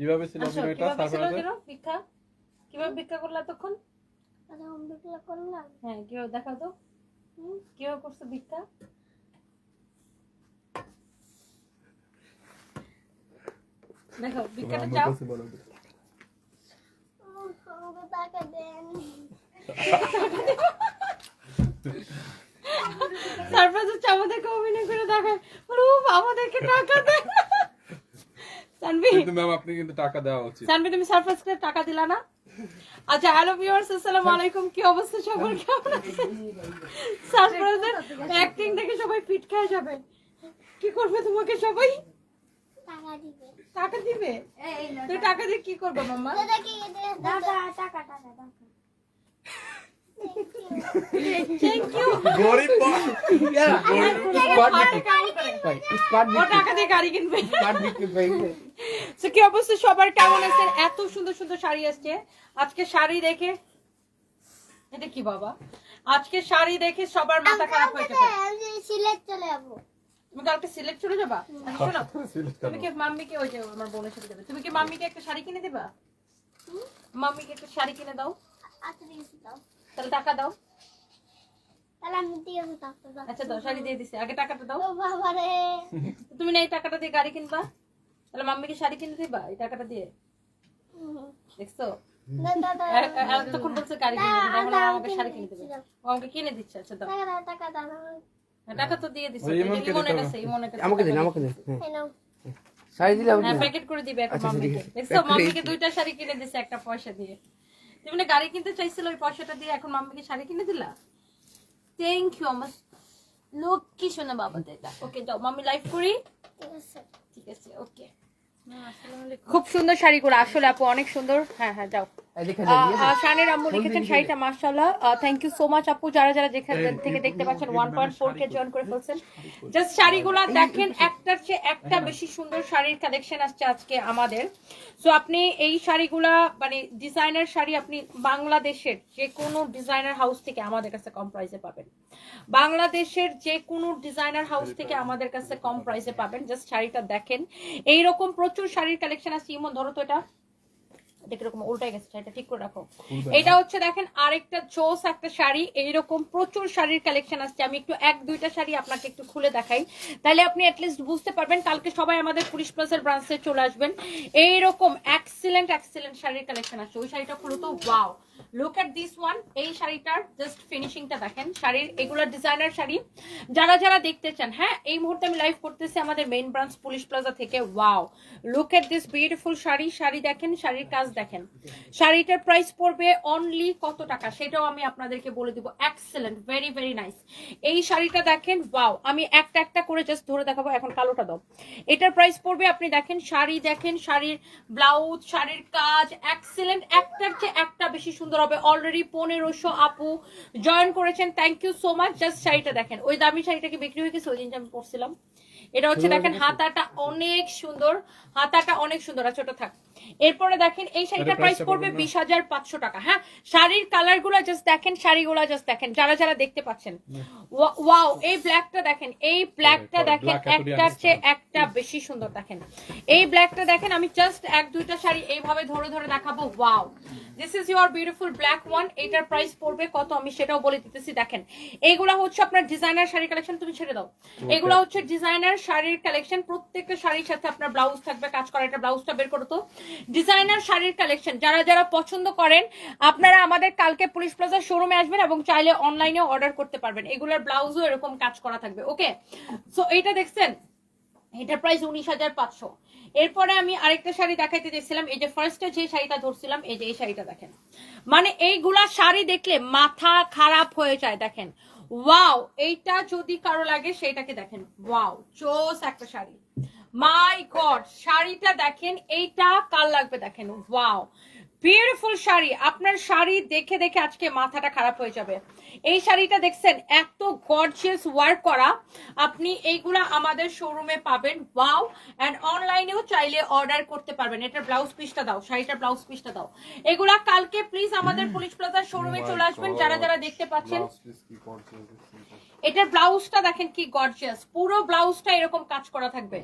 কিভাবে ছিল অভিনয়টা সারপ্রাইজে? ভিক্ষা কিভাবে ভিক্ষা করলা তখন? ভিক্ষা করলাম। হ্যাঁ কিভাবে দেখাও তো, কিভাবে করছো ভিক্ষা? দেখো ভিক্ষাটা চাও। টাকা দেন। সারপ্রাইজে আমাদেরকে অভিনয় করে দেখায়, আমাদেরকে টাকা দেন। সানভি কিন্তু ম্যাম আপনি কিন্তু টাকা দেওয়া উচিত। সানভি তুমি সারপ্রাইজকে টাকা দিলা না? আচ্ছা হ্যালো ভিউয়ার্স, আসসালামু আলাইকুম। কি অবস্থা সবার, কেমন আছেন? সারপ্রাইজের অ্যাক্টিং দেখে সবাই ফিট খেয়ে যাবে। কি করবে তোমাকে সবাই? টাকা দিবে। টাকা দিবে? তুই টাকা দিয়ে কি করবে মাম্মা? দাদা কি দাদা টাকা টাকা টাকা। Thank you. গরিব ও টাকা দিয়ে গাড়ি কিনবে। সো কি অবস্থা সবার, কেমন আছেন? এত সুন্দর সুন্দর শাড়ি আসছে আজকে। শাড়ি দেখে, এটা কি বাবা, আজকে শাড়ি দেখে সবার মাথা খারাপ হয়ে যাবে। আমি সিলেট চলে যাব। তুমি কালকে সিলেক্ট চলে যাবা? শোনো, তুমি কি মাম্মিকে, ওই যে আমার বোনের সাথে যাবে, তুমি কি মাম্মিকে একটা শাড়ি কিনে দিবা? মাম্মিকে একটা শাড়ি কিনে দাও। আচ্ছা ঠিক আছে দাও। তাহলে টাকা দাও। তাহলে আমি ঠিক আছে টাকা দাও। আচ্ছা দাও, শাড়ি দিয়ে দিছি, আগে টাকাটা দাও। ও বাবা রে। তুমি না এই টাকাটা দিয়ে গাড়ি কিনবা, তাহলে মাম্মিকে শাড়ি কিনে দিবা এই টাকাটা দিয়ে। দেখছো দাদা এতক্ষণ বলছে গাড়ি কিনে দিবে, এখন আমাকে শাড়ি কিনে দিবে। ও আমাকে কিনে দিচ্ছে। আচ্ছা দাও, টাকা দাও। টাকা তো দিয়ে দিচ্ছে। ইমনকে ইমনের দিতে কাছে, ইমনের কাছে আমাকে দিন আমাকে দিন। এই নাও। শাড়ি দিলে হ্যাঁ প্যাকেট করে দিবে এখন মাম্মিকে। দেখছো মাম্মিকে দুইটা শাড়ি কিনে দিছে একটা পয়সা দিয়ে। তুমি না গাড়ি কিনতে চাইছিল, ওই পয়সাটা দিয়ে এখন মাম্মিকে শাড়ি কিনে দিলা। থ্যাংক ইউ আমার লক্ষ্মী শোনা বাবা এটা। ওকে যাও মাম্মি লাইভ করি। ঠিক আছে। ঠিক আছে ওকে। খুব সুন্দর শাড়িগুলো আসলে আপু, অনেক সুন্দর। হ্যাঁ হ্যাঁ যাও। শানের আম্মু লিখেছেন শাড়িটা মাশাআল্লাহ, থ্যাংক ইউ সো মাচ আপু। যারা যারা যেখান থেকে দেখতে পাচ্ছেন 1.4 কে জয়েন করে ফেলছেন। জাস্ট শাড়িগুলো দেখেন, একটার চেয়ে একটা বেশি সুন্দর শাড়ির কালেকশন আসছে আজকে আমাদের। সো আপনি এই শাড়িগুলা মানে ডিজাইনার শাড়ি আপনি বাংলাদেশের যে কোনো ডিজাইনার হাউস থেকে আমাদের কাছে কম প্রাইসে পাবেন। বাংলাদেশের যে কোনো ডিজাইনার হাউস থেকে আমাদের কাছে কম প্রাইসে পাবেন। জাস্ট শাড়িটা দেখেন, এইরকম প্রচুর শাড়ির কালেকশন আছে। ইমন ধরো তো এটা, দেখে এরকম উল্টাই গেছে, এটা ঠিক করে রাখো। এটা হচ্ছে দেখেন আরেকটা চোস একটা শাড়ি, এইরকম প্রচুর শাড়ির কালেকশন আসছে। আমি একটু এক দুইটা শাড়ি আপনাকে একটু খুলে দেখাই, তাহলে আপনি অ্যাটলিস্ট বুঝতে পারবেন। কালকে সবাই আমাদের পুলিশ প্লাজার ব্রাঞ্চে চলে আসবেন। এইরকম এক্সিলেন্ট এক্সিলেন্ট শাড়ির কালেকশন আসছে। ওই শাড়িটা খুলো তো, wow look at this one. এই শাড়িটার জাস্ট ফিনিশিংটা দেখেন। শাড়ির এগুলো ডিজাইনার শাড়ি, যারা যারা দেখতে চান। হ্যাঁ এই মুহূর্তে আমি লাইভ করতেছি আমাদের মেইন ব্রাঞ্চ পুলিশ প্লাজা থেকে। Wow look at this beautiful sari. Sari দেখেন, শাড়ির কাজ দেখেন। শাড়িটার প্রাইস পড়বে অনলি কত টাকা সেটাও আমি আপনাদেরকে বলে দিব। Excellent, very very nice. এই শাড়িটা দেখেন, ওয়াও। আমি একটা একটা করে জাস্ট ধরে দেখাবো। এখন কালোটা দাও। এটার প্রাইস পড়বে, আপনি দেখেন শাড়ি দেখেন, শাড়ির ব্লাউজ, শাড়ির কাজ এক্সেলেন্ট, একটার চেয়ে একটা বেশি সুন্দর হবে। অলরেডি 1500 আপু জয়েন করেছেন, thank you so much. Just শাড়িটা দেখেন, ওই দামি শাড়িটা কি বিক্রি হয়ে গেছে ওই দিনটা আমি পরছিলাম। এটা হচ্ছে দেখেন হাতাটা অনেক সুন্দর, হাতাটা অনেক সুন্দর আছে, ওটা থাক। এরপরে দেখেন এই শাড়িটার প্রাইস পড়বে 20,500 টাকা। হ্যাঁ শাড়ির কালার গুলো জাস্ট দেখেন, শাড়িগুলো জাস্ট দেখেন, যারা যারা দেখতে পাচ্ছেন। ওয়াও এই ব্ল্যাকটা দেখেন, এই ব্ল্যাকটা দেখেন, একটার চেয়ে একটা বেশি সুন্দর দেখেন। এই ব্ল্যাকটা দেখেন, আমি জাস্ট এক দুইটা শাড়ি এইভাবে ধরে ধরে দেখাবো। Wow this is your beautiful black one. এটার প্রাইস পড়বে কত আমি সেটাও বলে দিতেছি। দেখেন এইগুলা হচ্ছে আপনার ডিজাইনার শাড়ির কালেকশন। তুমি ছেড়ে দাও। এগুলা হচ্ছে ডিজাইনার শাড়ির কালেকশন। প্রত্যেকটা শাড়ির সাথে আপনার ব্লাউজ থাকবে, কাজ করা। এটা ব্লাউজটা বের করো তো। ডিজাইনার শাড়ির কালেকশন যারা যারা পছন্দ করেন আপনারা আমাদের কালকে পুলিশ প্লাজা শোরুমে আসবেন এবং চাইলে অনলাইনে অর্ডার করতে পারবেন। এগুলার ব্লাউজও এরকম কাজ করা থাকবে। ওকে সো এইটা দেখছেন, এটার প্রাইস 19,500। এরপরে আমি আরেকটা শাড়ি দেখাইতে চাইছিলাম। এই যে ফার্স্টে যে শাড়িটা ধরছিলাম, এই যে এই শাড়িটা দেখেন, মানে এইগুলা শাড়ি দেখলে মাথা খারাপ হয়ে যায়। দেখেন ওয়াও, এইটা যদি কারো লাগে সেইটাকে দেখেন। ওয়াও চোস একটা শাড়ি, মাই গড শাড়িটা দেখেন, এইটা কার লাগবে দেখেন। Wow beautiful sari. আপনার শাড়ি দেখে দেখে আজকে মাথাটা খারাপ হয়ে যাবে। এই শাড়িটা দেখছেন এত গর্জিয়াস ওয়ার্ক করা, আপনি এইগুলা আমাদের শোরুমে পাবেন। ওয়াও এন্ড অনলাইনেও চাইলে অর্ডার করতে পারবেন। এটার ব্লাউজ পিসটা দাও, শাড়িটার ব্লাউজ পিসটা দাও। এগুলা কালকে প্লিজ আমাদের পুলিশ প্লাজার শোরুমে চলে আসবেন যারা যারা দেখতে পাচ্ছেন। এটার ব্লাউজটা দেখেন কি গর্জিয়াস, পুরো ব্লাউজটা এরকম কাজ করা থাকবে।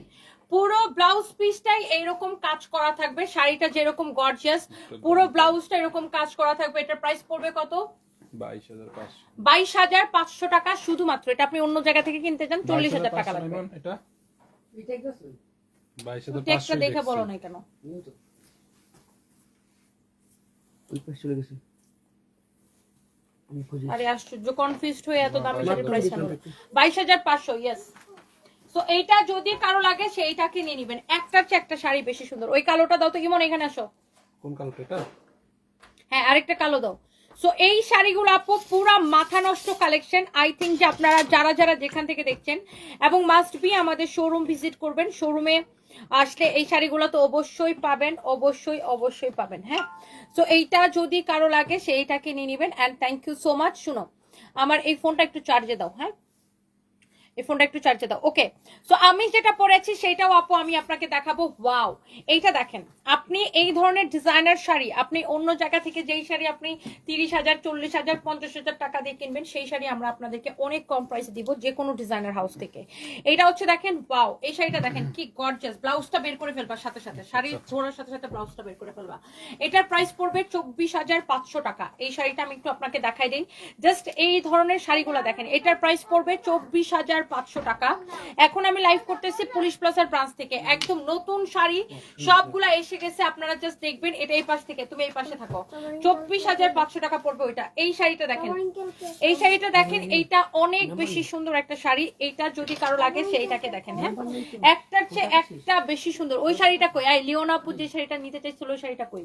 পুরো ব্লাউজ পিসটাই এইরকম কাজ করা থাকবে, শাড়িটা যেরকম গর্জিয়াস পুরো ব্লাউজটা এরকম কাজ করা থাকবে। এটার প্রাইস পড়বে কত? 22,500 টাকা শুধুমাত্র। এটা আপনি অন্য জায়গা থেকে কিনতে চান 40,000 টাকা লাগবে। এটা 22,500 টেক্সটটা দেখে বলো না কেন? আরে আশ্চর্য, কনফিউজড হয়ে এত দামি শাড়ির প্রাইস কেন? 22,500, ইয়েস। সো এইটা যদি কারো লাগে সেইটাকে নিয়ে নেবেন। একটার চেয়ে একটা শাড়ি বেশি সুন্দর। ওই কালোটা দাও তো, ইমন এখানে আসো। কোন কালারটা এটা? হ্যাঁ, আরেকটা কালো দাও। সো এই শাড়িগুলো আপু পুরা মাথা নষ্ট কালেকশন। আই থিঙ্ক যে আপনারা যারা যারা যেখান থেকে দেখছেন এবং মাস্ট বি আমাদের শোরুম ভিজিট করবেন। শোরুমে আসলে এই শাড়িগুলো তো অবশ্যই পাবেন, অবশ্যই অবশ্যই পাবেন। হ্যাঁ, সো এইটা যদি কারো লাগে সেইটাকে নিয়ে নেবেন। And thank you so much. শুনো, আমার এই ফোনটা একটু চার্জে দাও। হ্যাঁ, এই ফোনটা একটু চার্জে দাও। ওকে, সো আমি যেটা পরেছি সেটাও আপু আমি আপনাকে দেখাবো। ওয়াও, এইটা দেখেন। আপনি এই ধরনের ডিজাইনার শাড়ি আপনি অন্য জায়গা থেকে যেই শাড়ি আপনি 30,000, 40,000, 50,000 টাকা দিয়ে কিনবেন, সেই শাড়ি আমরা আপনাদেরকে অনেক কম প্রাইসে দিব যে কোনো ডিজাইনার হাউস থেকে। এইটা হচ্ছে দেখেন, ওয়াও, এই শাড়িটা দেখেন কি গর্জিয়াস। ব্লাউজটা বের করে ফেলবা সাথে সাথে, শাড়ি ধরার সাথে সাথে ব্লাউজটা বের করে ফেলবা। এটার প্রাইস পড়বে 24,500 টাকা। এই শাড়িটা আমি একটু আপনাকে দেখাই দিই। জাস্ট এই ধরনের শাড়িগুলো দেখেন, এটার প্রাইস পড়বে 24,500 টাকা। এখন আমি লাইভ করতেছি পুলিশ প্লাজার ব্রাঞ্চ থেকে। একদম নতুন শাড়ি সবগুলা এসে গেছে, আপনারা জাস্ট দেখবেন। এটা এই পাশ থেকে, তুমি এই পাশে থাকো। 24,500 টাকা পড়বে ওইটা। এই শাড়িটা দেখেন, এই শাড়িটা দেখেন, এইটা অনেক বেশি সুন্দর একটা শাড়ি। এইটা যদি কারো লাগে সেইটাকে দেখেন। হ্যাঁ, একটার চেয়ে একটা বেশি সুন্দর। ওই শাড়িটা কই? আই লিওনা আপু যে শাড়িটা নিতে চাইছিল ওই শাড়িটা কই?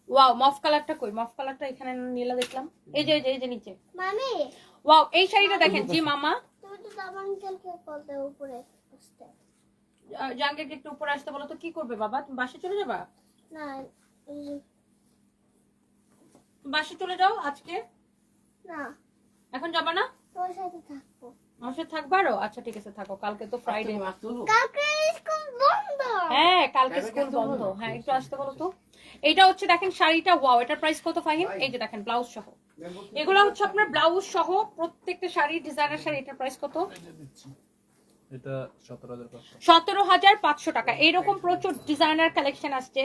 ওয়াও, মফ কালারটা কই? মফ কালারটা এখানে নীলা দেখলাম। এই যে এই যে নিচে। মামি, ওয়াও, এই শাড়িটা দেখেন। জি মামা, তুমি তো দামানকেলকে কল দাও উপরে আসতে। জাঙ্গেরকে একটু উপরে আসতে বলো তো। কি করবে বাবা? তুমি বাসে চলে যাবা? না, এই যে, তুমি বাসে চলে যাও আজকে? না, এখন যাবা না? তোর সাথে থাকবো। আমার সাথে থাকবা আরো? আচ্ছা ঠিক আছে, থাকো। কালকে তো ফ্রাইডে। কালকে স্কুল বন্ধ। হ্যাঁ, কালকে স্কুল বন্ধ। হ্যাঁ, একটু আসতে বলো তো। এইটা হচ্ছে দেখেন শাড়িটা। ওয়াও, এটার প্রাইস কত ফাহিম? এই যে দেখেন ব্লাউজ সহ। এগুলো হচ্ছে আপনার ব্লাউজ সহ প্রত্যেকটা শাড়ি, ডিজাইনার শাড়ি। এটার প্রাইস কত? এটা 17,500। 17,500 টাকা। এইরকম প্রচুর ডিজাইনার কালেকশন আসছে।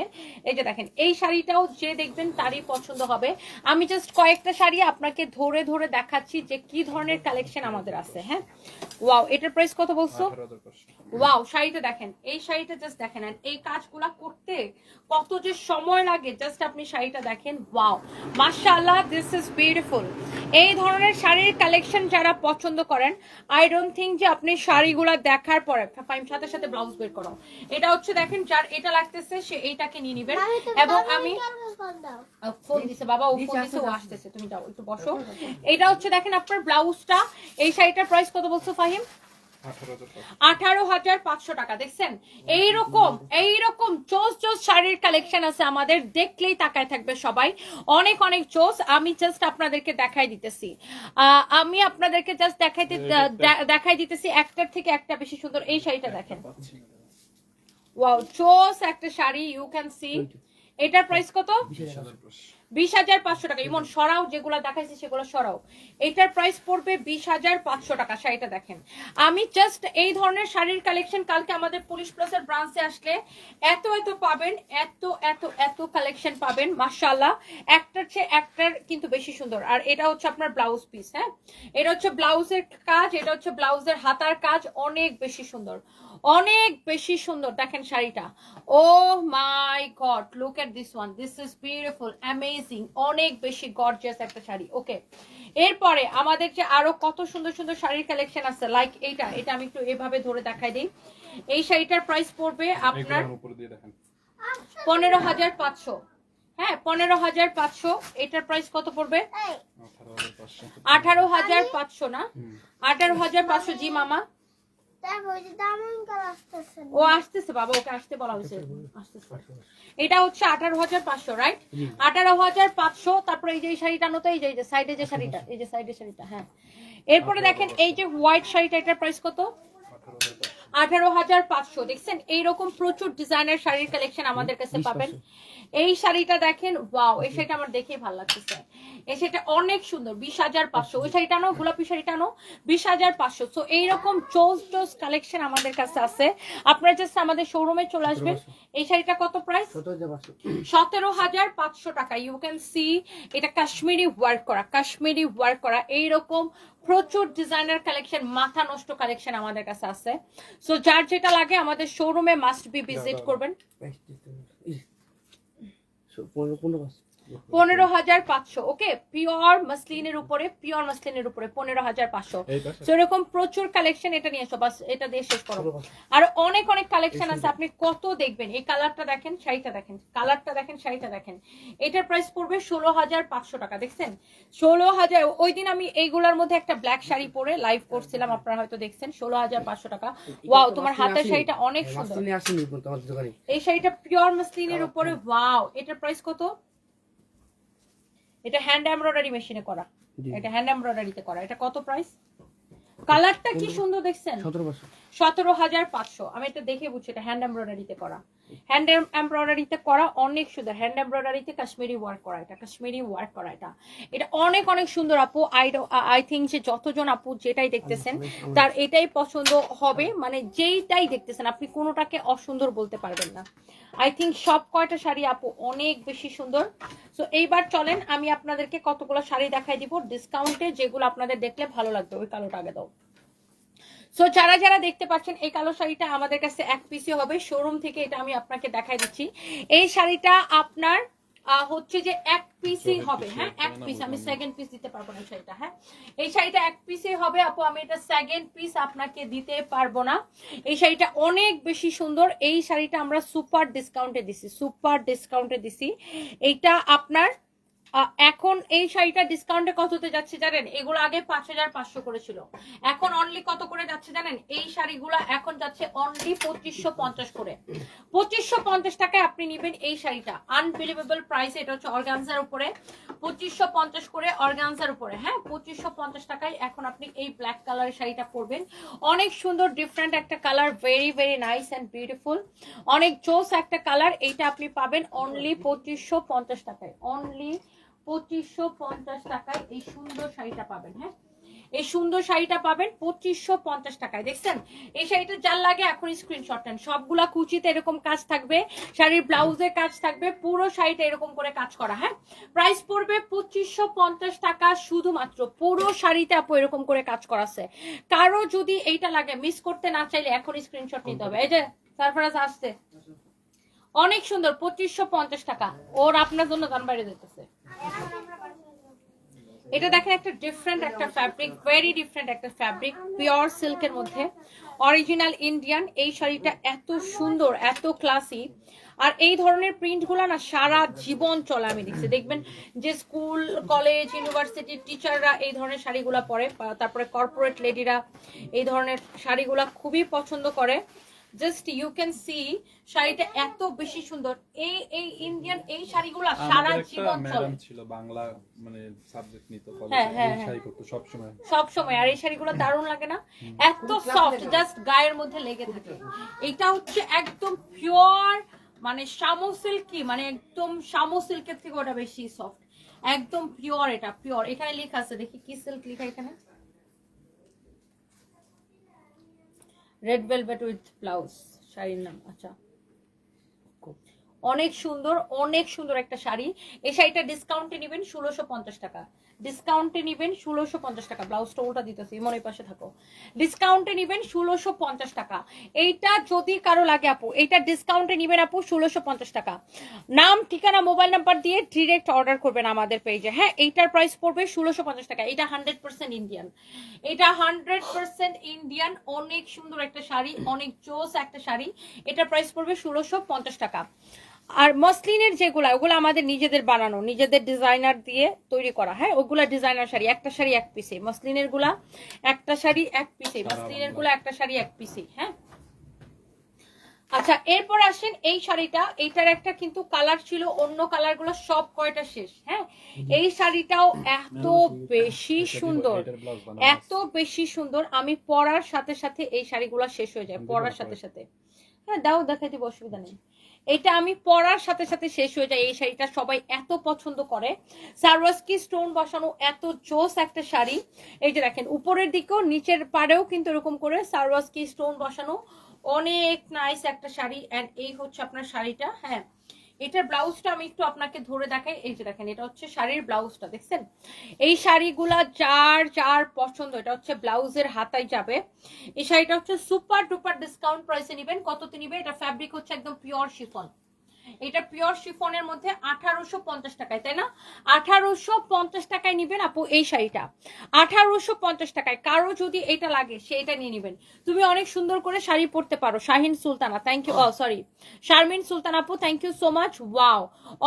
এই যে দেখেন, এই শাড়িটাও যে দেখবেন তারই পছন্দ হবে। আমি জাস্ট কয়েকটা শাড়ি আপনাকে ধরে ধরে দেখাচ্ছি যে কি ধরনের কালেকশন আমাদের আছে। হ্যাঁ, ওয়াও, এটার প্রাইস কত বলছো? 18,500। ওয়াও, শাড়িটা দেখেন। এই শাড়িটা জাস্ট দেখেন, আর এই কাজগুলা করতে কত যে সময় লাগে জাস্ট আপনি শাড়িটা দেখেন। ওয়াও, মাশাআল্লাহ, দিস ইজ বিউটিফুল। এই ধরনের শাড়ির কালেকশন যারা পছন্দ করেন, আই ডোন্ট থিঙ্ক যে আপনি শাড়িগুলা দেখার পরে ফাইম সাথে সাথে ব্লাউজ বের করো। এটা হচ্ছে দেখেন, যার এটা লাগতেছে সে এইটাকে নিয়ে নেবেন। এবং আমি ফোন দিছে বাবা, ও ফোন দিছে, ও আসতেছে, তুমি যাও একটু বসো। এটা হচ্ছে দেখেন আপনার ব্লাউজটা। এই শাড়িটার প্রাইস কত বলছো ফাহিম? 18,500 টাকা। দেখছেন, এইরকম এইরকম চোস চোস শাড়ির কালেকশন আছে আমাদের, দেখলেই তাকায় থাকবে সবাই। অনেক অনেক চোস। আমি জাস্ট আপনাদেরকে দেখাই দিতেছি। আমি আপনাদেরকে জাস্ট দেখাই দিতেছি। একটার থেকে একটা বেশি সুন্দর। এই শাড়িটা দেখেন, ওয়াও, চোস একটা শাড়ি। You can see. এটার প্রাইস কত? 20,500 টাকা। ইমন সরাও, যেগুলো দেখাইছি সেগুলো সরাও। এটার প্রাইস পড়বে 20,500 টাকা। শাড়িটা দেখেন। আমি জাস্ট এই ধরনের শাড়ির কালেকশন কালকে আমাদের পুলিশ প্লাজার ব্রাঞ্চে আসলে এত এত পাবেন, এত এত এত কালেকশন পাবেন। মাশাআল্লাহ, একটার চেয়ে একটার কিন্তু বেশি সুন্দর। আর এটা হচ্ছে আপনার ব্লাউজ পিস। হ্যাঁ, এটা হচ্ছে ব্লাউজের কাজ, এটা হচ্ছে ব্লাউজের হাতার কাজ। অনেক বেশি সুন্দর, অনেক বেশি সুন্দর। দেখেন শাড়িটা, oh my god, look at this one. This is beautiful, amazing, অনেক বেশি গর্জিয়াস একটা শাড়ি। ওকে, এরপরে আমাদের যে আরো কত সুন্দর সুন্দর শাড়ির কালেকশন আছে, লাইক এইটা। এটা আমি একটু এভাবে ধরে দেখাই দিই। এই শাড়িটার প্রাইস পড়বে আপনার 15,500। হ্যাঁ, 15,500। এটার প্রাইস কত পড়বে? 18,500 না? 18,500। জি মামা, ও আসতেছে বাবা, ওকে আসতে বলা হয়েছে। এটা হচ্ছে 18,500, রাইট? 18,500। তারপরে এই যে শাড়িটা নতো, এই যে সাইডে যে শাড়িটা, এই যে সাইডের শাড়িটা। হ্যাঁ, এরপরে দেখেন এই যে হোয়াইট শাড়িটা, এটার প্রাইস কত? 18,500 দেখছেন এইরকম প্রচুর ডিজাইনার শাড়ির কালেকশন আমাদের কাছে পাবেন। এই শাড়িটা দেখেন, ওয়াও, এই শাড়িটা আমার দেখেই ভালো লাগতেছে। এই শাড়িটা অনেক সুন্দর, 20,500। ওই শাড়িটা আনো, গোলাপি শাড়িটা আনো, 20,500। সো এইরকম চোজ কালেকশন আমাদের কাছে আছে। আপনারা জাস্ট আমাদের শোরুমে চলে আসবেন। এই শাড়িটা কত প্রাইস? 17,500 টাকা। ইউ ক্যান সি এটা কাশ্মীরি ওয়ার্ক করা, কাশ্মীরি ওয়ার্ক করা এইরকম প্রচুর ডিজাইনার কালেকশন, মাথা নষ্ট কালেকশন আমাদের কাছে আছে। সো যার যেটা লাগে আমাদের শোরুমে মাস্ট বি ভিজিট করবেন। 15,500। ওকে, পিওর মাসলিনের উপরে, পিওর মাসলিনের উপরে 15,500। সেরকম প্রচুর কালেকশন। এটা নিয়ে এসো, বাস এটা দিয়ে শেষ করো। আর অনেক অনেক কালেকশন আছে, আপনি কত দেখবেন। এই কালারটা দেখেন, শাড়িটা দেখেন, কালারটা দেখেন, শাড়িটা দেখেন। এটার প্রাইস পড়বে 16,500 টাকা। দেখছেন 16,000। ওই দিন আমি এইগুলার মধ্যে একটা ব্ল্যাক শাড়ি পরে লাইভ করছিলাম, আপনারা হয়তো দেখছেন। 16,500 টাকা। ওয়াও, তোমার হাতের শাড়িটা অনেক সুন্দর। এই শাড়িটা পিওর মাসলিনের উপরে, ওয়াও। এটার প্রাইস কত? এটা হ্যান্ড এমব্রয়ডারি মেশিনে করা, এটা হ্যান্ড এমব্রয়ডারিতে করা। এটা কত প্রাইস? কালারটা কি সুন্দর দেখছেন, 17,500। আমি এটা দেখে বুঝছি এটা হ্যান্ড এমব্রয়ডারিতে করা, হ্যান্ড এমব্রয়ডারিতে করা, অনেক সুন্দর। হ্যান্ড এমব্রয়ডারিতে কাশ্মীরি ওয়ার্ক করা, এটা কাশ্মীরি ওয়ার্ক করা। এটা অনেক অনেক সুন্দর আপু। আই থিঙ্ক যে যতজন আপু যেটাই দেখতেছেন তার এটাই পছন্দ হবে, মানে যেইটাই দেখতেছেন আপনি কোনোটাকে অসুন্দর বলতে পারবেন না। আই থিঙ্ক সব কয়টা শাড়ি আপু অনেক বেশি সুন্দর। সো এইবার চলেন আমি আপনাদেরকে কতগুলো শাড়ি দেখাই দিব ডিসকাউন্টে, যেগুলো আপনাদের দেখলে ভালো লাগবে। ওই কালোটা আগে দাও। সো যারা যারা দেখতে পাচ্ছেন এই কালো শাড়িটা আমাদের কাছে এক পিসই হবে শোরুম থেকে, এটা আমি আপনাকে দেখাই দিচ্ছি। এই শাড়িটা আপনার হচ্ছে যে এক পিসই হবে। হ্যাঁ, এক পিস, আমি সেকেন্ড পিস দিতে পারবো না শাড়িটা। হ্যাঁ, এই শাড়িটা এক পিসই হবে আপু, আমি এটা সেকেন্ড পিস আপনাকে দিতে পারবো না। এই শাড়িটা অনেক বেশি সুন্দর। এই শাড়িটা আমরা সুপার ডিসকাউন্টে দিছি, সুপার ডিসকাউন্টে দিছি। এইটা আপনার এখন এই শাড়িটা ডিসকাউন্টে কততে যাচ্ছে জানেন? এগুলো আগে 5,500 করে ছিল, এখন অনলি কত করে যাচ্ছে জানেন? এই শাড়িগুলো এখন যাচ্ছে অনলি 2,550 করে। 2,550 টাকায় আপনি নেবেন এই শাড়িটা। Unbelievable price. এটা হচ্ছে অর্গানজার উপরে, 2,550 করে অর্গানজার উপরে। হ্যাঁ, 2,550 টাকায় এখন আপনি এই ব্ল্যাক কালারের শাড়িটা পরবেন। অনেক সুন্দর, ডিফারেন্ট একটা colour, very very nice and beautiful, অনেক জোস একটা কালার। এইটা আপনি পাবেন অনলি 2,550 টাকায়, অনলি 2,550 টাকায় এই সুন্দর শাড়িটা পাবেন। হ্যাঁ, এই সুন্দর শাড়িটা পাবেন 2,550 টাকায়। দেখছেন এই শাড়িটা যার লাগে এখন স্ক্রিনশট নেন। সবগুলা কুচিতে এরকম কাজ থাকবে, শাড়ির ব্লাউজে কাজ থাকবে, পুরো শাড়িটা এরকম করে কাজ করা। হ্যাঁ, প্রাইস পড়বে 2,550 টাকা শুধুমাত্র। পুরো শাড়িতে আপু এরকম করে কাজ করা আছে। কারো যদি এইটা লাগে, মিস করতে না চাইলে এখন স্ক্রিনশট নিতে হবে। এই যে সারফরাজ আসছে, অনেক সুন্দর, 2,550 টাকা। ওর আপনার জন্য দাম বাইরে যেতেছে। এটা দেখেন একটা ডিফারেন্ট একটা ফ্যাব্রিক, ভেরি ডিফারেন্ট একটা ফ্যাব্রিক, পিওর সিল্কের মধ্যে, অরিজিনাল ইন্ডিয়ান। এই শাড়িটা এত সুন্দর, এত ক্লাসি। আর এই ধরনের প্রিন্টগুলো না সারা জীবন চলে। আমি দেখছি, দেখবেন যে স্কুল, কলেজ, ইউনিভার্সিটির টিচাররা এই ধরনের শাড়িগুলো পরে, তারপরে কর্পোরেট লেডিরা এই ধরনের শাড়িগুলো খুবই পছন্দ করে। জাস্ট ইউ ক্যান সি শাড়িটা এত বেশি সুন্দর। এই ইন্ডিয়ান এই শাড়িগুলো সারা জীবন চলে। ছিল বাংলা মানে সাবজেক্ট নিত হ্যাঁ, কলেজে, হ্যাঁ, এই হ্যাঁ। শাড়ি করতে সব সময়। সব সময়। আর এই শাড়িগুলো দারুণ লাগে না? এত সফট, জাস্ট গায়ের মধ্যে লেগে থাকে। এটা হচ্ছে একদম পিওর, মানে শামু সিল্কি, মানে একদম শামু সিল্কের থেকে ওটা বেশি সফট, একদম পিওর। এটা পিওর। এখানে লেখা আছে, দেখি কি সিল্ক লেখা এখানে, রেড ভেলভেট উইথ ব্লাউজ শাড়ির নাম। আচ্ছা, অনেক সুন্দর, অনেক সুন্দর একটা শাড়ি। এই শাড়িটা ডিসকাউন্টে নেবেন 1,650 টাকা, ডিসকাউন্টে নেবেন 1,650 টাকা। ব্লাউজটা ওটা দিতেছি, মনে পাশে থাকো। ডিসকাউন্টে নেবেন 1,650 টাকা। এইটা যদি কারো লাগে আপু, এইটা ডিসকাউন্টে নেবেন আপু 1,650 টাকা। নাম, ঠিকানা, মোবাইল নাম্বার দিয়ে ডিরেক্ট অর্ডার করবেন আমাদের পেজে। হ্যাঁ, এইটার প্রাইস পড়বে 1,650 টাকা। এটা 100% ইন্ডিয়ান, এটা 100% ইন্ডিয়ান। অনেক সুন্দর একটা শাড়ি, অনেক জোস একটা শাড়ি। এটার প্রাইস পড়বে 1,650 টাকা। আর মসলিনের যেগুলা, ওগুলো আমাদের নিজেদের বানানো, নিজেদের ডিজাইনার দিয়ে তৈরি করা। হ্যাঁ, ওগুলা ডিজাইনার শাড়ি, একটা শাড়ি এক পিসে। মসলিনের গুলা একটা শাড়ি এক পিসে, মসলিনের গুলা একটা শাড়ি এক পিসে। হ্যাঁ, আচ্ছা, আচ্ছা এরপর আসেন এই শাড়িটা, এইটার একটা কিন্তু কালার ছিল, অন্য কালার গুলো সব কয়টা শেষ। হ্যাঁ, এই শাড়িটাও এত বেশি সুন্দর, এত বেশি সুন্দর, আমি পরার সাথে সাথে এই শাড়িগুলো শেষ হয়ে যায়, পরার সাথে সাথে। হ্যাঁ দাও, দেখাই দিব, অসুবিধা নেই। এটা আমি পরার সাথে সাথে শেষ হয়ে যায়। এই শাড়িটা সবাই এত পছন্দ করে, সারওয়াস্কি স্টোন বসানো, এত জোস একটা শাড়ি। এই যে দেখেন উপরের দিকেও নিচের পাড়েও কিন্তু এরকম করে সারওয়াস্কি স্টোন বসানো, অনেক নাইস একটা শাড়ি। এন্ড এই হচ্ছে আপনার শাড়িটা। হ্যাঁ, এটার ব্লাউজটা আমি একটু আপনাকে ধরে দেখাই। এই যে দেখেন, এটা হচ্ছে শাড়ির ব্লাউজটা, দেখছেন? এই শাড়িগুলা যার যার পছন্দ, এটা হচ্ছে ব্লাউজের হাতায় যাবে। এই শাড়িটা হচ্ছে সুপার ডুপার ডিসকাউন্ট প্রাইসে নিবেন। কততে নিবে? এটা ফ্যাব্রিক হচ্ছে একদম পিওর শিফন, এটা পিওর শিফনের মধ্যে 1850 টাকায়, তাই না? 1850 টাকায় নিবেন আপু এই শাড়িটা, 1850 টাকায়। কারো যদি এটা লাগে সে এটা নিয়ে নিবেন। তুমি অনেক সুন্দর করে শাড়ি পরতে পারো। Shahin Sultana, thank you. Sorry, Sharmin Sultan আপু, thank you so much. Wow,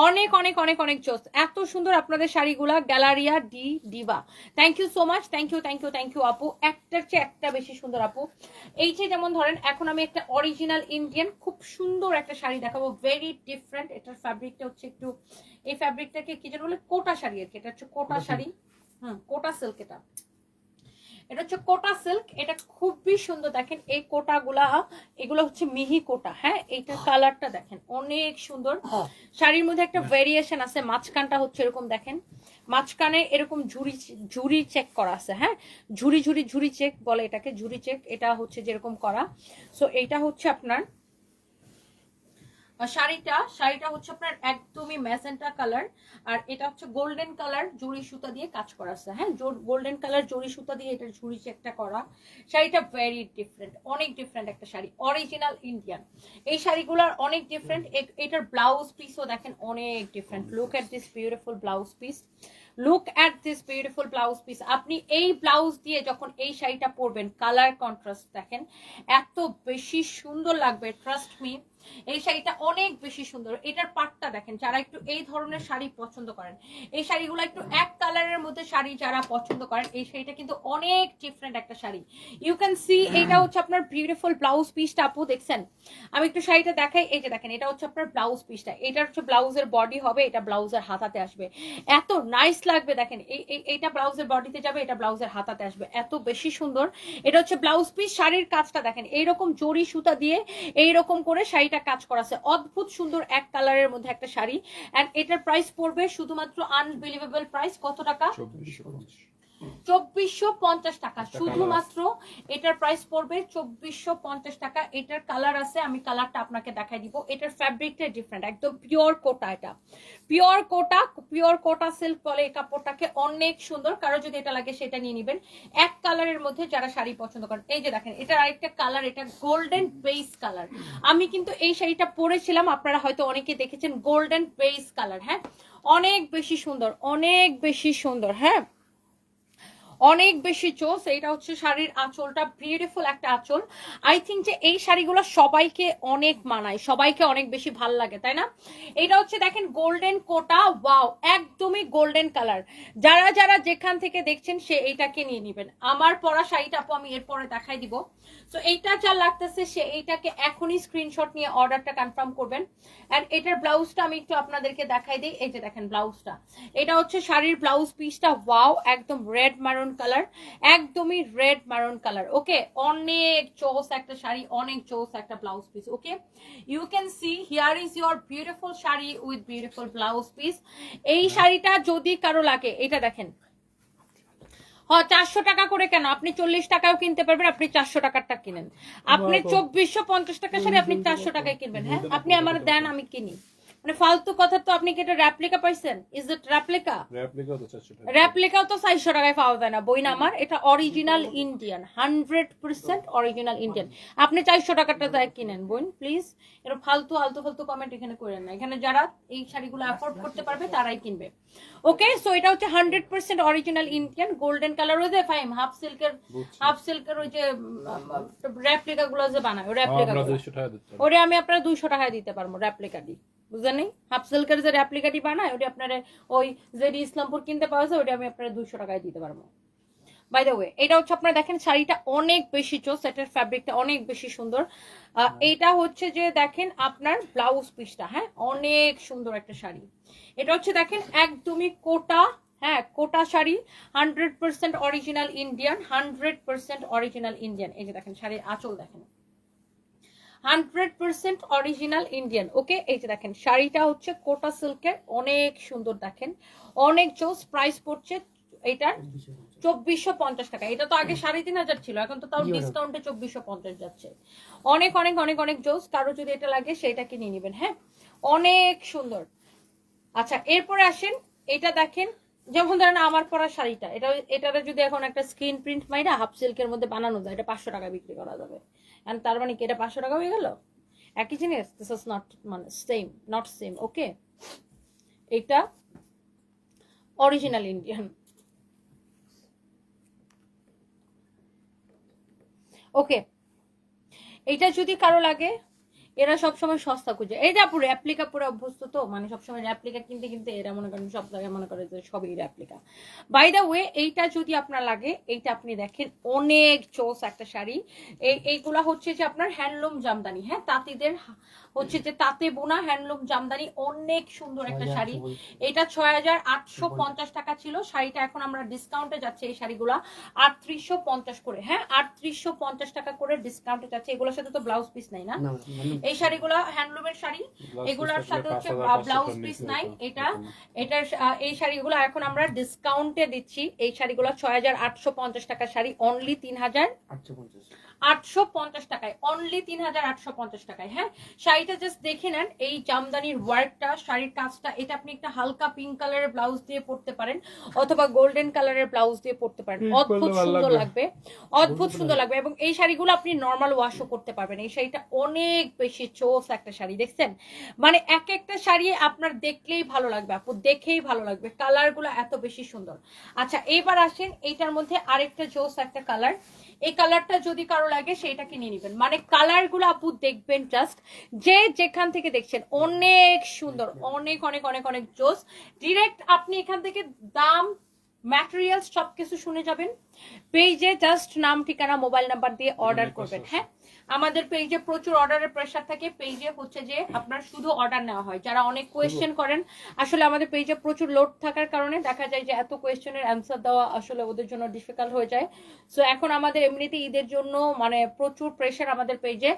অনেক অনেক অনেক অনেক জোস, এত সুন্দর আপনাদের শাড়িগুলা। Galleria de Diva, thank you so much, thank you thank you thank you আপু। একটার চেয়ে একটা বেশি সুন্দর আপু। এই যে যেমন ধরেন এখন আমি একটা অরিজিনাল ইন্ডিয়ান খুব সুন্দর একটা শাড়ি দেখাবো, ভেরি ডিফারেন্ট। এটার ফ্যাব্রিকটা হচ্ছে একটু, এই ফ্যাব্রিকটাকে কি যেন বলে, কোটা শাড়ি আর কি। এটা হচ্ছে কোটা শাড়ি, কোটা সিল্ক। এটা হচ্ছে কোটা সিল্ক, এটা খুবই সুন্দর। দেখেন এই কোটাগুলা, এগুলো হচ্ছে মিহি কোটা। হ্যাঁ, এইটার কালারটা দেখেন অনেক সুন্দর। শাড়ির মধ্যে একটা ভেরিয়েশন আছে, মাঝখানটা হচ্ছে এরকম, দেখেন মাঝখানে এরকম ঝুরি ঝুরি চেক করা আছে। হ্যাঁ, ঝুরি ঝুরি ঝুরি চেক বলে এটাকে, ঝুরি চেক। এটা হচ্ছে যেরকম করা। সো এইটা হচ্ছে আপনার শাড়িটা হচ্ছে আপনার একদমই ম্যাজেন্টা কালার, আর এটা হচ্ছে গোল্ডেন কালার জরি সুতা দিয়ে কাজ করা আছে। হ্যাঁ, গোল্ডেন কালার জরি সুতা দিয়ে এটা ঝুরি চেকটা করা। শাড়িটা ভেরি ডিফারেন্ট, অনেক ডিফারেন্ট একটা শাড়ি, অরিজিনাল ইন্ডিয়ান। এই শাড়িগুলোর অনেক ডিফারেন্ট। এটার ব্লাউজ পিসও দেখেন অনেক different. Look at this beautiful blouse piece, look at this beautiful blouse piece. আপনি এই ব্লাউজ দিয়ে যখন এই শাড়িটা পরবেন, কালার কন্ট্রাস্ট দেখেন এত বেশি সুন্দর লাগবে, ট্রাস্ট মি। এই শাড়িটা অনেক বেশি সুন্দর। এটার পাটটা দেখেন, যারা একটু এই ধরনের শাড়ি পছন্দ করেন, এই শাড়িগুলো একটু এক কালারের মধ্যে শাড়ি যারা পছন্দ করেন, এই শাড়িটা কিন্তু অনেক ডিফারেন্ট একটা শাড়ি। ইউ ক্যান সি, এটা হচ্ছে আপনার বিউটিফুল ব্লাউজ পিসটা আপু, দেখছেন? আমি একটু শাড়িটা দেখাই। এই যে দেখেন, এটা হচ্ছে আপনার ব্লাউজ পিসটা, এটা হচ্ছে ব্লাউজের বডি হবে, এটা ব্লাউজের হাতাতে আসবে, এত নাইস লাগবে। দেখেন এইটা ব্লাউজের বডিতে যাবে, এটা ব্লাউজের হাতাতে আসবে, এত বেশি সুন্দর। এটা হচ্ছে ব্লাউজ পিস। শাড়ির কাজটা দেখেন, এইরকম জরি সুতা দিয়ে এইরকম করে শাড়িটা কাজ করা আছে, অদ্ভুত সুন্দর এক কালারের মধ্যে একটা শাড়ি। এন্ড এটার প্রাইস পড়বে শুধুমাত্র আনবিলিভেবল প্রাইস, কত টাকা? 2450 টাকা শুধুমাত্র। এটার প্রাইস পড়বে 2450 টাকা। এটার কালার আছে, আমি কালারটা আপনাকে দেখাই দিব। এটার ফ্যাব্রিকটা ডিফারেন্ট, একদম পিওর কোটা। এটা পিওর কোটা, পিওর কোটা সিল্ক বলে এই কাপড়টাকে, অনেক সুন্দর। কারো যদি এটা লাগে সেটা নিয়ে নেবেন, এক কালারের মধ্যে যারা শাড়ি পছন্দ করেন। এই যে দেখেন, এটার আরেকটা কালার, এটা গোল্ডেন বেস কালার। আমি কিন্তু এই শাড়িটা পরেছিলাম, আপনারা হয়তো অনেকে দেখেছেন, গোল্ডেন বেস কালার। হ্যাঁ, অনেক বেশি সুন্দর, অনেক বেশি সুন্দর। হ্যাঁ, অনেক বেশি চোস। এটা হচ্ছে শাড়ির আঁচলটা, বিউটিফুল একটা আঁচল। আই থিঙ্ক যে এই শাড়িগুলো সবাইকে অনেক মানায়, সবাইকে অনেক বেশি ভাল লাগে, তাই না? এটা হচ্ছে দেখেন গোল্ডেন কোটা, ওয়াও, একদমই গোল্ডেন কালার। যারা যারা যেখান থেকে দেখছেন সে এইটাকে নিয়ে নেবেন। আমার পরা শাড়িটা আপু আমি এরপরে দেখাই দিব। সো এইটা যা লাগতেছে সে এইটাকে এখনই স্ক্রিনশট নিয়ে অর্ডারটা কনফার্ম করবেন। এন্ড এটার ব্লাউজটা আমি একটু আপনাদেরকে দেখাই দিই। এই যে দেখেন ব্লাউজটা, এটা হচ্ছে শাড়ির ব্লাউজ পিসটা, ওয়াও, একদম রেড মারুন কালার, একদমই রেড মারুন কালার। ওকে, অনেক চোস একটা শাড়ি, অনেক চোস একটা blouse piece. Okay, you can see here is your beautiful sari with beautiful blouse piece. এই শাড়িটা যদি কারো লাগে, এটা দেখেন, 400 টাকা করে কেন, আপনি 40 টাকাও কিনতে পারবেন, আপনি 400 টাকারটা কিনেন। আপনি 2450 টাকা শাড়ি আপনি 400 টাকায় কিনবেন। হ্যাঁ, আপনি আমার দেন, আমি কিনি। মানে ফালতু কথা তো। আপনি কি এটা রেপ্লিকা পাইছেন? Is it replica? রেপ্লিকাও তো 400 টাকায় পাওয়া যায় না বই না আমার। এটা অরিজিনাল ইন্ডিয়ান, 100% অরিজিনাল ইন্ডিয়ান। আপনি 400 টাকাটা তাই কিনেন বোন, প্লিজ। এটা ফালতু আলতু ফালতু কমেন্ট এখানে করেন না। এখানে যারা এই শাড়িগুলো অ্যাফোর্ড করতে পারবে তারাই কিনবে। ওকে, সো এটা হচ্ছে 100% অরিজিনাল ইন্ডিয়ান, গোল্ডেন কালার। ওই যে ফাইম হাফ সিল্কের ওই যে রেপ্লিকা গুলো যে বানায়, রেপ্লিকা ওরে আমি আপনারা 200 টাকায় দিতে পারবো, রেপ্লিকা দিই, বুঝলেন? হাফ সিল্কের যে রেপ্লিকাটি বানায় ওটা আপনারা ওই যেটি ইসলামপুর কিনতে পাওয়া যায়, ওটা আমি আপনারা 200 টাকায় দিতে পারবো। বাই দ্য ওয়ে এটা হচ্ছে আপনারা দেখেন শাড়িটা অনেক বেশি চোস, এটার ফ্যাব্রিকটা অনেক বেশি সুন্দর। এটা হচ্ছে যে দেখেন আপনার ব্লাউজ পিসটা, হ্যাঁ অনেক সুন্দর একটা শাড়ি। এটা হচ্ছে দেখেন একদমই কোটা, হ্যাঁ Kota sari, 100% original Indian, 100% original Indian. এই যে দেখেন শাড়ির আঁচল দেখেন, 100% অরিজিনাল ইন্ডিয়ান। ওকে, এই যে দেখেন শাড়িটা হচ্ছে কোটা সিল্কের, অনেক সুন্দর দেখেন, অনেক জোস। প্রাইস পড়ছে এটার 2450 টাকা। এটা তো আগে 3500 ছিল, এখন তো তাও ডিসকাউন্টে 2450 যাচ্ছে। অনেক অনেক অনেক অনেক জোস। কারো যদি এটা লাগে সেটা কিনে নেবেন, হ্যাঁ অনেক সুন্দর। আচ্ছা এরপরে আসেন, এটা দেখেন যেমন ধরেন আমার পরা শাড়িটা, এটারে যদি এখন একটা স্ক্রিন প্রিন্ট মাইরা হাফ সিল্কের মধ্যে বানানো যায়, এটা 500 টাকা বিক্রি করা যাবে। এন্ড তার মানে কি এটা 500 টাকা হয়ে গেল? একই জিনিস, দিস ইজ নট মানে সেম, নট সেম। ওকে, এটা অরিজিনাল ইন্ডিয়ান। ওকে, এইটা যদি কারো লাগে, এরা সবসময় সস্তা খুঁজে। এই যে আপু রেপ্লিকা পুরো অভ্যস্ত তো, মানে সবসময় রেপ্লিকা কিনতে কিনতে এরা মনে করেন সব জায়গায় মনে করে যে সবই রেপ্লিকা। বাই দ্য ওয়ে এইটা যদি আপনার লাগে, এইটা আপনি দেখেন অনেক চোস একটা শাড়ি। এইগুলা হচ্ছে যে আপনার হ্যান্ডলুম জামদানি, হ্যাঁ তাঁতিদের হচ্ছে যে তাঁতে বোনা হ্যান্ডলুম জামদানি, অনেক সুন্দর একটা শাড়ি। এটা 6850 টাকা ছিল শাড়িটা, এখন আমরা ডিসকাউন্টে যাচ্ছে এই শাড়িগুলা 3850 করে, হ্যাঁ 3850 টাকা করে ডিসকাউন্টে যাচ্ছে। এগুলোর সাথে তো ব্লাউজ পিস নাই না, এই শাড়িগুলো হ্যান্ডলুমের শাড়ি, এগুলোর সাথে হচ্ছে ব্লাউজ পিস নাই। এটার এই শাড়িগুলো এখন আমরা ডিসকাউন্টে দিচ্ছি। এই শাড়িগুলো 6850 টাকা শাড়ি, অনলি 3850 টাকায়, অনলি 3850 টাকায়। হ্যাঁ শাড়িটা জাস্ট দেখে নেন, এই জামদানির ওয়ার্কটা, শাড়ির কাজটা, এটা আপনি একটা হালকা পিঙ্ক কালারের ব্লাউজ দিয়ে পরতে পারেন অথবা গোল্ডেন কালারের ব্লাউজ দিয়ে পরতে পারেন, অদ্ভুত সুন্দর লাগবে, অদ্ভুত সুন্দর লাগবে। এবং এই শাড়িগুলো আপনি নর্মাল ওয়াশও করতে পারবেন। এই শাড়িটা অনেক বেশি চোস একটা শাড়ি, দেখছেন মানে এক একটা শাড়ি আপনার দেখলেই ভালো লাগবে আপু, দেখেই ভালো লাগবে, কালারগুলো এত বেশি সুন্দর। আচ্ছা এবার আসেন, এইটার মধ্যে আরেকটা জোস একটা কালার, এই কালারটা যদি কারো লাগে সেটা কিনে নেবেন। মানে কালারগুলো আপু দেখবেন জাস্ট, যে যেখান থেকে দেখছেন অনেক সুন্দর, অনেক অনেক অনেক অনেক জোস। ডিরেক্ট আপনি এখান থেকে দাম, ম্যাটেরিয়ালস সবকিছু শুনে যাবেন পেজে, জাস্ট নাম ঠিকানা মোবাইল নাম্বার দিয়ে অর্ডার করবেন। হ্যাঁ আমাদের পেজে প্রচুর অর্ডারের প্রেসার থাকে, পেজে হচ্ছে যে আপনার শুধু অর্ডার নেওয়া হয়। যারা অনেক কোয়েশ্চেন করেন, আসলে আমাদের পেজে প্রচুর লোড থাকার কারণে দেখা যায় যে এত কোয়েশ্চেনের অ্যান্সার দেওয়া আসলে ওদের জন্য ডিফিকাল্ট হয়ে যায়। সো এখন আমাদের এমনিতে ঈদের জন্য মানে প্রচুর প্রেসার আমাদের পেজে।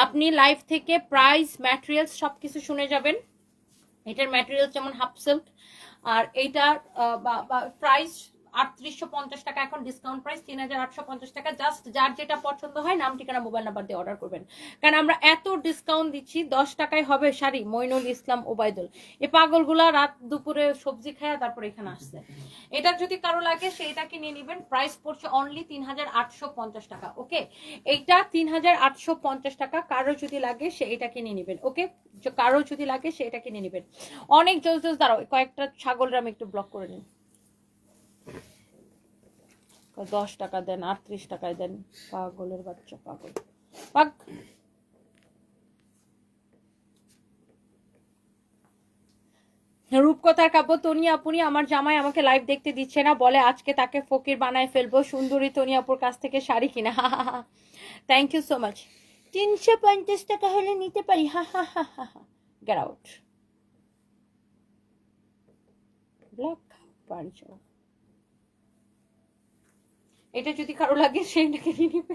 আপনি লাইভ থেকে প্রাইস, ম্যাটেরিয়ালস সবকিছু শুনে যাবেন। এটার ম্যাটেরিয়ালস যেমন হাফ সিল্ক, আর এইটার প্রাইস 3850 টাকা, এখন ডিসকাউন্ট প্রাইস 3850 টাকা। জাস্ট যার যেটা পছন্দ হয় নাম ঠিকানা মোবাইল নাম্বার দিয়ে অর্ডার করবেন, কারণ আমরা এত ডিসকাউন্ট দিচ্ছি। 10 টাকায় হবে শাড়ি। মইনুল ইসলাম ওবায়দুল, এই পাগলগুলা রাত দুপুরে সবজি খায় তারপর এখানে আসছে। এটা যদি কারো লাগে সেইটাকে নিয়ে নেবেন, প্রাইস পড়ছে অনলি 3850 টাকা। ওকে, এইটা 3850 টাকা, কারো যদি লাগে সে এটাকে নিয়ে নেবেন। ওকে, কারো যদি লাগে সে এটা কিনে নেবেন। অনেক জোস জোস। দাঁড়াও কয়েকটা ছাগলরা আমি একটু ব্লক করে নিই। 10 টাকা দেন, 38 টাকায় দেন, পাগলের বাচ্চা, পাগল পাগ। রূপকথার কাব্য, তনি আপুনি আমার জামাই আমাকে লাইভ দেখতে দিচ্ছে না, বলে আজকে তাকে ফকির বানায় ফেলবো। সুন্দরী তনি আপুর কাছ থেকে শাড়ি কিনা। Thank you so much. 350 টাকা হলে নিতে পারি। হা হা হা হা। Get out. ব্লক বাড়ি যাও। এটা যদি কারো লাগে সেইটাকে নিয়ে নিবে।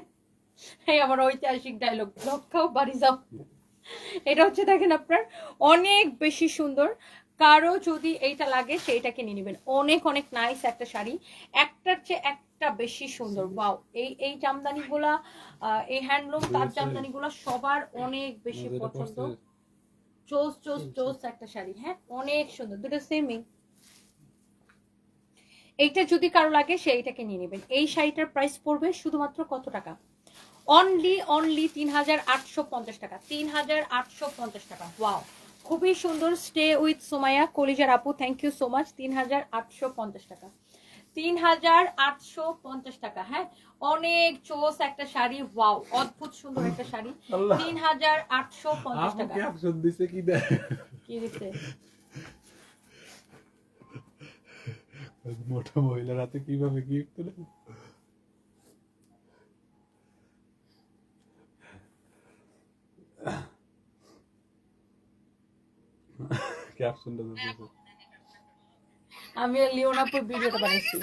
এই আমার ঐতিহাসিক ডায়লগ, ব্লক খাও বাড়ি যাও। এটা হচ্ছে দেখেন আপনার অনেক বেশি সুন্দর, কারো যদি এইটা লাগে সেইটাকে নিয়ে নেবেন। অনেক অনেক নাইস একটা শাড়ি, একটার চেয়ে একটা বেশি সুন্দর। ওয়াও, এই জামদানি গুলা, এই হ্যান্ডলুম তাঁত জামদানি গুলা সবার অনেক বেশি পছন্দ। চোস চোস চোস একটা শাড়ি, হ্যাঁ অনেক সুন্দর, দুটো সেমই। এইটা যদি কারো লাগে সেইটাকে নিয়ে নেবেন। এই শাড়িটার প্রাইস পড়বে শুধুমাত্র কত টাকা? অনলি 3850 টাকা, 3850 টাকা। ওয়াও, খুবই সুন্দর। স্টে উইথ সোমাইয়া কলিজার আপু, থ্যাংক ইউ সো মাচ। 3850 টাকা, 3850 টাকা। হ্যাঁ অনেক চোস একটা শাড়ি। ওয়াও, অদ্ভুত সুন্দর একটা শাড়ি। 3850 টাকা। কি দিছে? মোটা মহিলার হাতে কিভাবে গিফট তুলে ক্যাপশনটা দিতেছে আমি লিওনাপুর ভিডিওটা বানাইছি।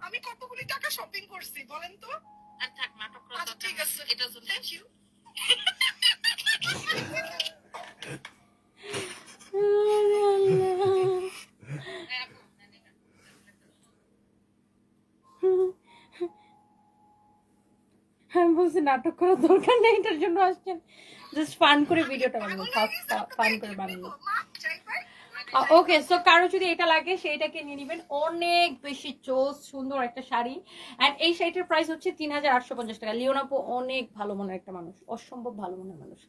আমি কতগুলি টাকা শপিং করছি বলেন তো? আর থাক নাটক করা ঠিক আছে, এটা জন্য থ্যাংক ইউ। আমি বলছি নাটক করার দরকার নেই, এটার জন্য আসছেন জাস্ট ফান করে ভিডিওটা বানানো, ফান করে বানানো। ওকে, সো কারো যদি এটা লাগে সেইটাকে নিয়ে নেবেন, অনেক বেশি চোস সুন্দর একটা শাড়ি। অ্যান্ড এই শাড়িটার প্রাইস হচ্ছে 3850 টাকা। লিওনাপু অনেক ভালো মনের একটা মানুষ, অসম্ভব ভালো মনের মানুষ।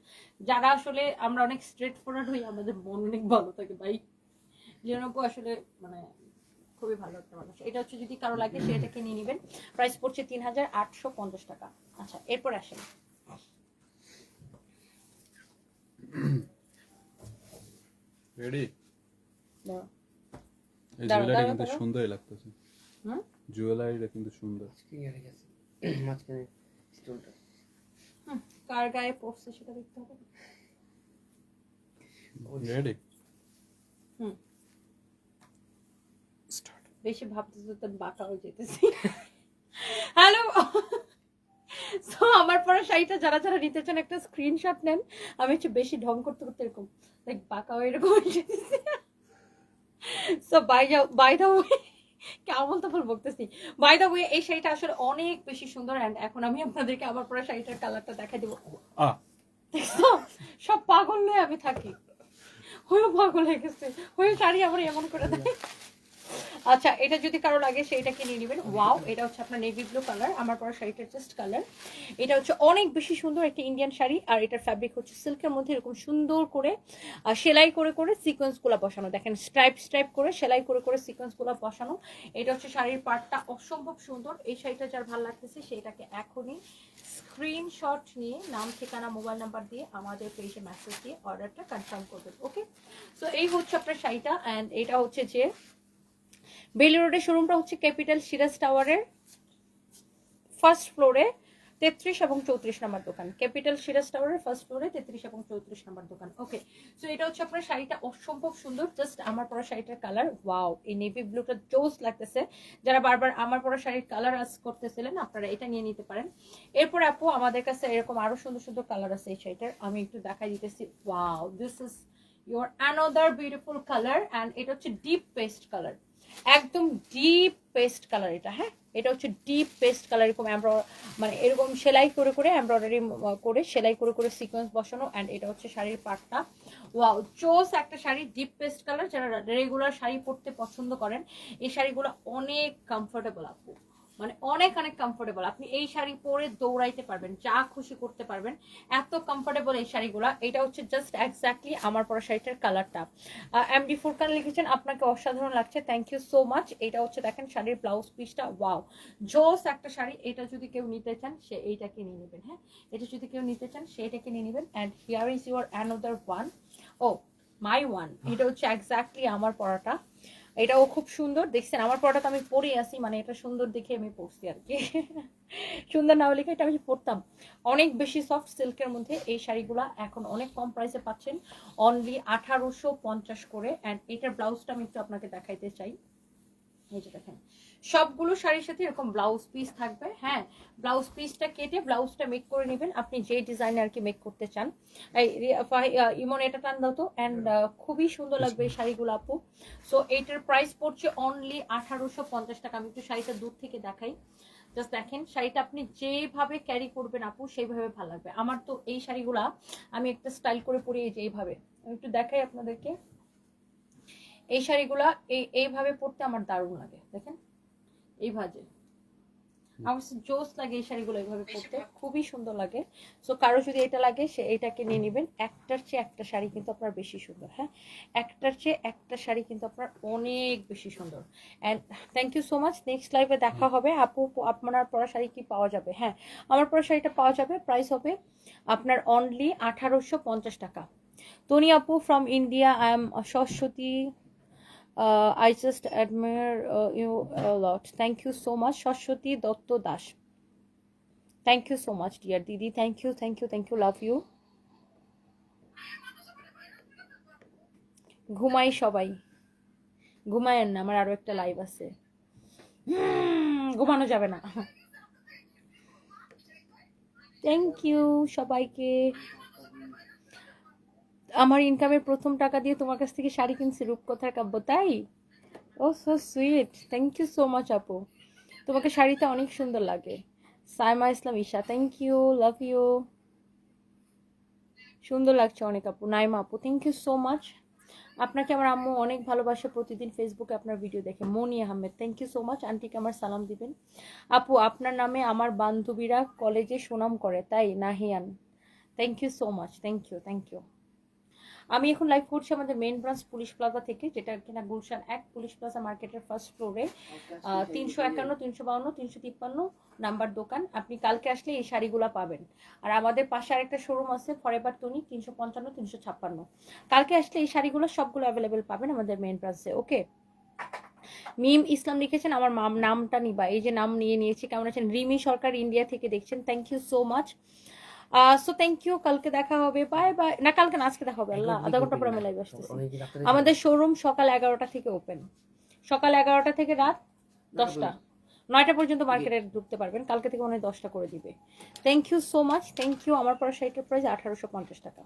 যারা আসলে আমরা অনেক স্ট্রেট ফরওয়ার্ড হই, আমাদের মন অনেক ভালো থাকে ভাই। লিওনাপু আসলে মানে খুবই ভালো একটা মানুষ। এটা হচ্ছে যদি কারো লাগে সেটাকে নিয়ে নেবেন, প্রাইস পড়ছে 3850 টাকা। আচ্ছা, এরপর আসেন রেডি। দাঁড়াও। এই দাঁড়াও, জুয়েলারি কিন্তু দাঁড়াও। সুন্দরই লাগতেছে। হুম, জুয়েলারিটা কিন্তু সুন্দর। স্ক্রিনে গেছে মাঝখানে স্টোনটা। কার গায়ে পড়ছে সেটা দেখতে হবে। রেডি হুম, স্টার্ট। বেশি ভাবতে তো বাঁকা হয়ে যেতেছি। হ্যালো, সো আমার পরে শাড়িটা যারা যারা নিতে চান একটা স্ক্রিনশট নেন। আমি হচ্ছে বেশি ঢং করতে করতে এরকম লাইক বাঁকা হয়ে এরকম হয়ে যেতেছি। সো বাই দা ওয়ে, কেমন তো বলতেছি, বাই দা ওয়ে এই শাড়িটা আসলে অনেক বেশি সুন্দর। অ্যান্ড এখন আমি আপনাদেরকে আমার পরে শাড়িটার কালারটা দেখাই দেবো। দেখছো, সব পাগল নিয়ে আমি থাকি, হয়ে পাগল হয়ে গেছে, হয়ে শাড়ি আমার এমন করে দেয়। আচ্ছা, এটা যদি কারো লাগে সেইটাকে নিয়ে নেবেন। ওয়াও, এটা হচ্ছে আপনার নেভি ব্লু কালার, আমার পরা শাড়িটার জাস্ট কালার। এটা হচ্ছে অনেক বেশি সুন্দর একটা ইন্ডিয়ান শাড়ি, আর এটার ফ্যাব্রিক হচ্ছে সিল্কের মধ্যে এরকম সুন্দর করে সেলাই করে করে সিকোয়েন্সগুলো বসানো। দেখেন স্ট্রাইপ স্ট্রাইপ করে সেলাই করে করে সিকোয়েন্সগুলো বসানো। এটা হচ্ছে শাড়ির পার্টটা অসম্ভব সুন্দর। এই শাড়িটা যার ভালো লাগতেছে সেটাকে এখনই স্ক্রিনশট নিয়ে নাম ঠিকানা মোবাইল নাম্বার দিয়ে আমাদের পেজে মেসেজ দিয়ে অর্ডারটা কনফার্ম করবেন। ওকে, সো এই হচ্ছে আপনার শাড়িটা। অ্যান্ড এটা হচ্ছে যে বেলি রোডের শোরুমটা হচ্ছে ক্যাপিটাল সিরাজ টাওয়ারের ফার্স্ট ফ্লোরে 33 এবং 34 নাম্বার দোকান। ক্যাপিটাল সিরাজ টাওয়ারের ফার্স্ট ফ্লোরে 33 এবং 34 নাম্বার দোকান। ওকে, সো এটা হচ্ছে আপনার শাড়িটা অসম্ভব সুন্দর। জাস্ট আমার পরা শাড়িটার কালার ওয়াও, এই নেভি ব্লুটা জোস লাগতেছে। যারা বারবার আমার পরা শাড়ির কালার আস করতেছিলেন আপনারা এটা নিয়ে নিতে পারেন। এরপর আপু আমাদের কাছে এরকম আরো সুন্দর সুন্দর কালার আছে এই শাড়িটার, আমি একটু দেখাই দিতেছি। Wow, this is your another beautiful colour. And এটা হচ্ছে ডিপ পেস্ট কালার, একদম ডিপ পেস্ট কালার এটা। হ্যাঁ, এটা হচ্ছে ডিপ পেস্ট কালার, এরকম মানে এরকম সেলাই করে করে এমব্রয়ডারি করে সেলাই করে করে সিকোয়েন্স বসানো। অ্যান্ড এটা হচ্ছে শাড়ির পাটটা। ওয়াও, চোস একটা শাড়ি, ডিপ পেস্ট কালার। যারা রেগুলার শাড়ি পরতে পছন্দ করেন, এই শাড়িগুলো অনেক কমফোর্টেবল আপু, মানে অনেক অনেক কমফোর্টেবল। আপনি এই শাড়ি পরে দৌড়াইতে পারবেন, যা খুশি করতে পারবেন, এত কমফোর্টেবল এই শাড়িগুলো। এটা হচ্ছে জাস্ট এক্স্যাক্টলি আমার পরা শাড়িটার কালারটা। এমডি ফুরকান লিখেছেন আপনাকে অসাধারণ লাগছে, থ্যাংক ইউ সো মাচ। এটা হচ্ছে দেখেন শাড়ির ব্লাউজ পিসটা, ওয়াও জোস একটা শাড়ি। এটা যদি কেউ নিতে চান সে এইটাকে নিয়ে নেবেন। হ্যাঁ, এটা যদি কেউ নিতে চান সেইটাকে নিয়ে নেবেন। And here is your another one, oh my one. এটা হচ্ছে এক্স্যাক্টলি আমার পরাটা, এটাও খুব সুন্দর। দেখছেন আমার পরাটা তো আমি পরে আসি, মানে এটা সুন্দর দেখে আমি পরছি আর কি। সুন্দর না হলে এটা আমি পরতাম। অনেক বেশি সফট সিল্কের মধ্যে এই শাড়িগুলো এখন অনেক কম প্রাইসে পাচ্ছেন, অনলি 1850 করে। অ্যান্ড এটার ব্লাউজটা আমি একটু আপনাকে দেখাইতে চাই। এই যে দেখেন, সবগুলো শাড়ির সাথে এরকম ব্লাউজ পিস থাকবে। হ্যাঁ, ব্লাউজ পিসটা কেটে ব্লাউজটা মেক করে নেবেন আপনি যে ডিজাইনে আর কি মেক করতে চান। এই ইমন এটা টান দাও তো। অ্যান্ড খুবই সুন্দর লাগবে এই শাড়িগুলো আপু। সো এইটার প্রাইস পড়ছে অনলি 1850 টাকা। আমি একটু শাড়িটা দূর থেকে দেখাই, জাস্ট দেখেন শাড়িটা আপনি যেভাবে ক্যারি করবেন আপু সেইভাবে ভালো লাগবে। আমার তো এই শাড়িগুলা আমি একটা স্টাইল করে পরি, এই যে এইভাবে। আমি একটু দেখাই আপনাদেরকে, এই শাড়িগুলা এইভাবে পরতে আমার দারুণ লাগে। দেখেন এইভাবে আমার জোস লাগে এই শাড়িগুলো এইভাবে পরতে, খুবই সুন্দর লাগে। সো কারো যদি এটা লাগে সে এইটাকে নিয়ে নেবেন। একটার চেয়ে একটা শাড়ি কিন্তু আপনার বেশি সুন্দর। হ্যাঁ, একটার চেয়ে একটা শাড়ি কিন্তু আপনার অনেক বেশি সুন্দর। And thank you so much. Next লাইভে দেখা হবে। আপু আপনার পরা শাড়ি কি পাওয়া যাবে? হ্যাঁ, আমার পরা শাড়িটা পাওয়া যাবে, প্রাইস হবে আপনার অনলি 1850 টাকা। তনি আপু from India, I am Saraswati, I just admire you a lot. Thank you so much, Shashwati Dotto Das. Thank you so much dear দিদি, thank you thank you thank you, love you. ঘুমাই সবাই, ঘুমায়েন না, আমার আরো একটা live আছে, ঘুমানো যাবে না। থ্যাংক ইউ সবাইকে। আমার ইনকামের প্রথম টাকা দিয়ে তোমার কাছ থেকে শাড়ি কিনছি রূপকথার কাব্য, তাই? Oh so sweet, thank you so much আপু, তোমাকে শাড়িতে অনেক সুন্দর লাগে। Saima Islam Isha, thank you, love you, সুন্দর লাগছে অনেক আপু। নাইমা আপু, থ্যাংক ইউ সো মাচ। আপনাকে আমার আম্মু অনেক ভালোবাসে, প্রতিদিন ফেসবুকে আপনার ভিডিও দেখে। Moni Ahmed, thank you so much. আন্টিকে আমার সালাম দিবেন। আপু আপনার নামে আমার বান্ধবীরা কলেজে সুনাম করে, তাই? Nahiyan, thank you so much, thank you thank you. আমি এখন লাইভ করছি আমাদের মেইন ব্রাঞ্চ পুলিশ প্লাজা থেকে, যেটা কিনা গুলশান 1 পুলিশ প্লাজা মার্কেটের ফার্স্ট ফ্লোরে 351, 352, 353 নাম্বার দোকান। আপনি কালকে আসলে এই শাড়িগুলো পাবেন। আর আমাদের পাশে আরেকটা শোরুম আছে ফরএভার টনি 355, 356। কালকে আসলে এই শাড়িগুলো সবগুলো অ্যাভেলেবেল পাবেন আমাদের মেইন ব্রাঞ্চে। ওকে, মিম ইসলাম লিখেছেন আমার নামটা নিবা, এই যে নাম নিয়ে নিয়েছি। কেমন আছেন? রিমি সরকার ইন্ডিয়া থেকে দেখছেন, thank you so much. So thank you, কালকে দেখা হবে, বাই বাই। না কালকে না, আজকে দেখা হবে, আল্লাহ আধা ঘন্টা পরে আমি লাইভ আসতেছি। আমাদের শোরুম সকাল 11টা থেকে ওপেন, সকাল 11টা থেকে রাত 10টা, 9টা পর্যন্ত মার্কেটে ঢুকতে পারবেন। কালকে থেকে মনে হয় 10টা করে দিবে। Thank you so much, thank you. আমার পরে শাড়িটার প্রাইস 1850 টাকা।